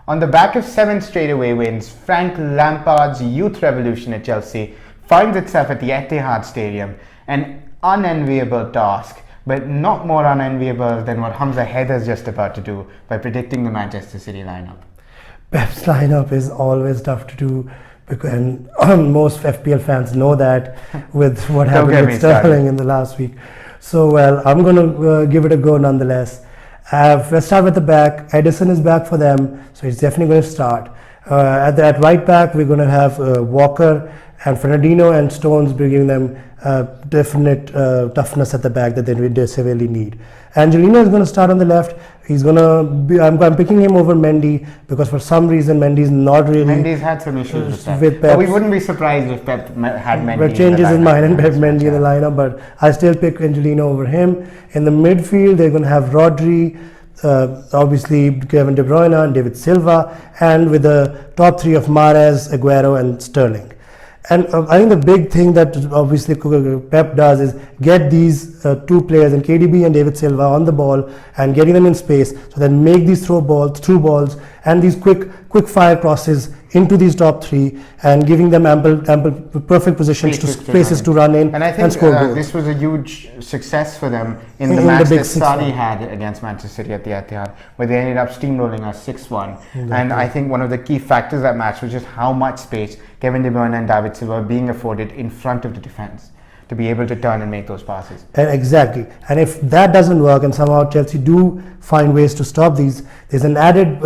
On the back of 7 straight away wins, Frank Lampard's youth revolution at Chelsea finds itself at the Etihad Stadium, an unenviable task, but not more unenviable than what Hamza Haidar's just about to do by predicting the Manchester City lineup. Pep's lineup is always tough to do, and most FPL fans know that with what happened with Sterling in the last week. So, well, I'm going to give it a go nonetheless. Let's start with the back. Edison is back for them, so he's definitely going to start. At right back, we're going to have Walker and Fernandinho and Stones, bringing them definite toughness at the back that they severely need. Angelino is going to start on the left. He's going to be, I'm picking him over Mendy because for some reason Mendy's not really. Mendy's had some issues with Pep. But we wouldn't be surprised if Pep had Mendy. But changes his mind and Pep Mendy in the lineup. But I still pick Angelino over him. In the midfield, they're going to have Rodri, obviously Kevin De Bruyne and David Silva, and with the top 3 of Mahrez, Aguero, and Sterling. And I think the big thing that obviously Pep does is get these 2 players, and KDB and David Silva, on the ball and getting them in space, so then make these through balls and these quick fire crosses into these top 3 and giving them ample perfect positions spaces to run in and score goals. This was a huge success for them in the match that Saudi had against Manchester City at the Etihad, where they ended up steamrolling us 6-1. Exactly. And I think one of the key factors of that match was just how much space Kevin De Bruyne and David Silva were being afforded in front of the defense to be able to turn and make those passes. Exactly. And if that doesn't work and somehow Chelsea do find ways to stop these, there's an added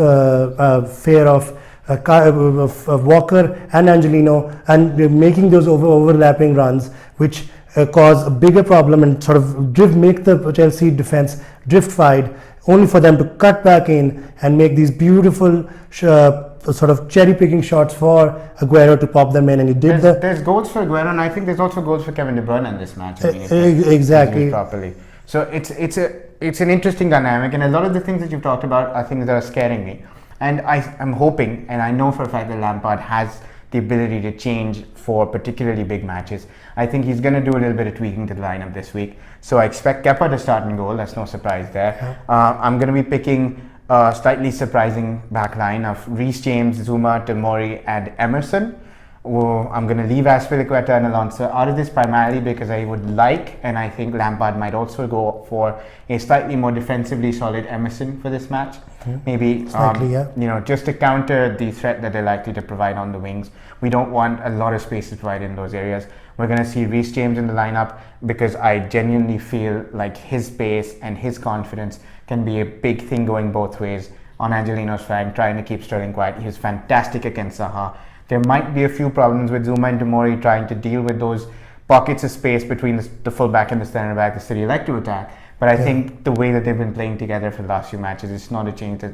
fear of Walker and Angelino and making those overlapping runs, which cause a bigger problem and sort of make the Chelsea defense drift wide, only for them to cut back in and make these beautiful sort of cherry picking shots for Aguero to pop them in, and he did there's goals for Aguero, and I think there's also goals for Kevin De Bruyne in this match. Exactly. Properly. So it's an interesting dynamic, and a lot of the things that you've talked about are things that are scaring me. And I'm hoping, and I know for a fact that Lampard has the ability to change for particularly big matches. I think he's going to do a little bit of tweaking to the lineup this week. So I expect Kepa to start in goal. That's no surprise there. I'm going to be picking a slightly surprising back line of Reece James, Zuma, Tomori, and Emerson. I'm going to leave Azpilicueta and Alonso out of this primarily because I would like, and I think Lampard might also go for a slightly more defensively solid Emerson for this match. Maybe just to counter the threat that they're likely to provide on the wings. We don't want a lot of space to provide in those areas. We're going to see Reece James in the lineup because I genuinely feel like his pace and his confidence can be a big thing going both ways on Angelino's flank, trying to keep Sterling quiet. He was fantastic against Zaha. There might be a few problems with Zuma and Tomori trying to deal with those pockets of space between the full-back and the centre back the City like to attack. But I think the way that they've been playing together for the last few matches, it's not a change that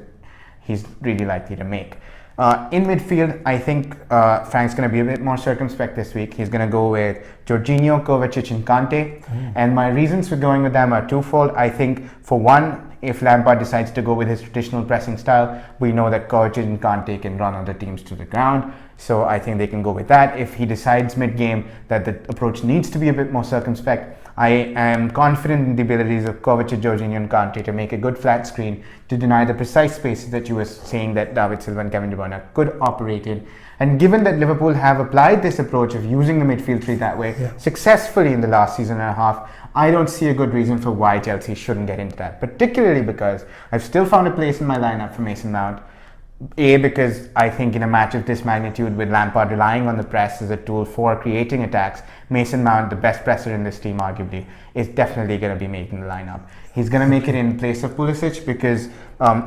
he's really likely to make. In midfield, I think Frank's going to be a bit more circumspect this week. He's going to go with Jorginho, Kovacic, and Kante. And my reasons for going with them are twofold. I think, for one, if Lampard decides to go with his traditional pressing style, we know that Kovacic and Kante can run other teams to the ground. So I think they can go with that. If he decides mid-game that the approach needs to be a bit more circumspect, I am confident in the abilities of Kovacic, Jorginho, and Kante to make a good flat screen to deny the precise spaces that you were saying that David Silva and Kevin De Bruyne could operate in. And given that Liverpool have applied this approach of using the midfield 3 that way successfully in the last season and a half, I don't see a good reason for why Chelsea shouldn't get into that, particularly because I've still found a place in my lineup for Mason Mount. Because I think in a match of this magnitude, with Lampard relying on the press as a tool for creating attacks, Mason Mount, the best presser in this team arguably, is definitely going to be making the lineup. He's going to make it in place of Pulisic because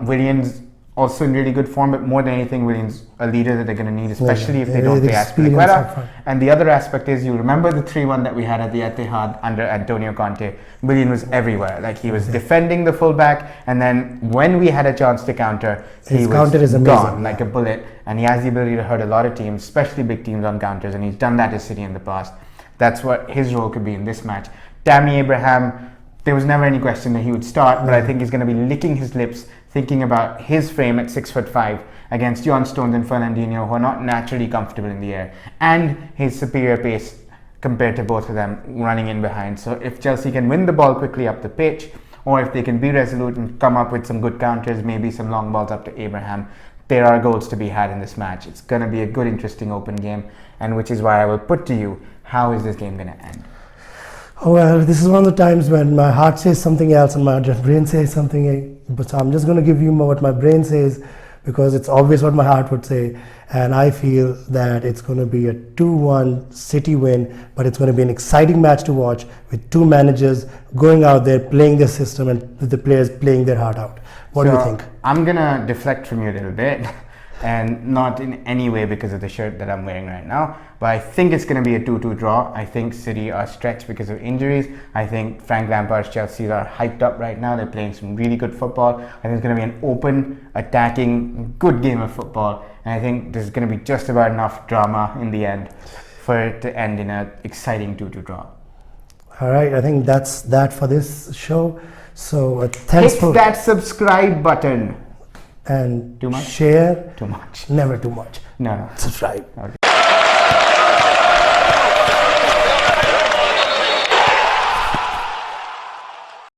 Williams also in really good form, but more than anything, Williams a leader that they're going to need, especially if they don't play Azpilicueta. And the other aspect is, you remember the 3-1 that we had at the Etihad under Antonio Conte. Williams was everywhere. Like, he was defending the fullback, and then when we had a chance to counter, he was gone like a bullet. And he has the ability to hurt a lot of teams, especially big teams on counters, and he's done that at City in the past. That's what his role could be in this match. Tammy Abraham, there was never any question that he would start, but I think he's going to be licking his lips thinking about his frame at 6'5" against John Stones and Fernandinho, who are not naturally comfortable in the air, and his superior pace compared to both of them running in behind. So if Chelsea can win the ball quickly up the pitch, or if they can be resolute and come up with some good counters, maybe some long balls up to Abraham, there are goals to be had in this match. It's going to be a good, interesting, open game, and which is why I will put to you, how is this game going to end? Oh, well, this is one of the times when my heart says something else and my brain says something, but I'm just going to give you what my brain says, because it's obvious what my heart would say, and I feel that it's going to be a 2-1 City win, but it's going to be an exciting match to watch with two managers going out there playing their system and with the players playing their heart out. What do you think? I'm going to deflect from you a little bit, and not in any way because of the shirt that I'm wearing right now, but I think it's going to be a 2-2 draw. I think City are stretched because of injuries. I think Frank Lampard's Chelsea are hyped up right now. They're playing some really good football. I think it's going to be an open, attacking, good game of football, and I think there's going to be just about enough drama in the end for it to end in an exciting 2-2 draw. All right, I think that's that for this show. So thanks Hit that subscribe button. And too much? Share. Too much. Never too much. No. Subscribe. Okay.